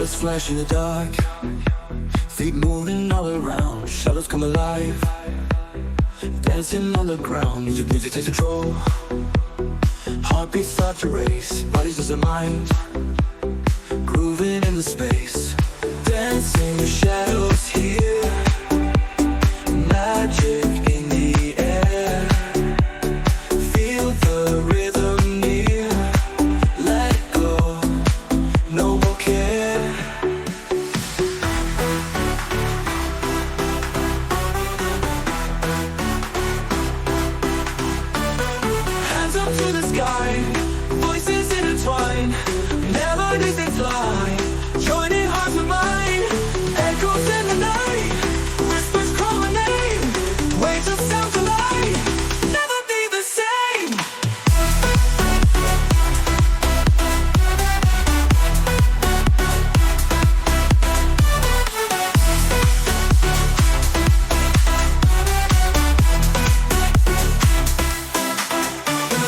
Let's flash in the dark, feet moving all around, shadows come alive, dancing on the ground. Music takes control, heartbeats start to race, bodies lose their mind, grooving in the space, dancing with shadows here, magic in the air, feel the rhythm near, let go, no more care. Hands up to the sky, voices intertwine, melodies they fly, joining hearts with mine, echoes in the night, whispers call my name, waves of sound collide, never be the same.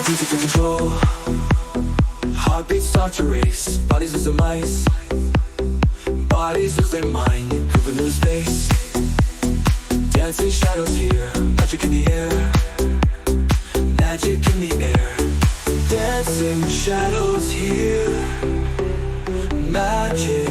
Music to control, heartbeats start to race, bodies lose their minds, bodies lose their mind, moving through space, dancing shadows here, magic in the air, magic in the air, dancing shadows here, magic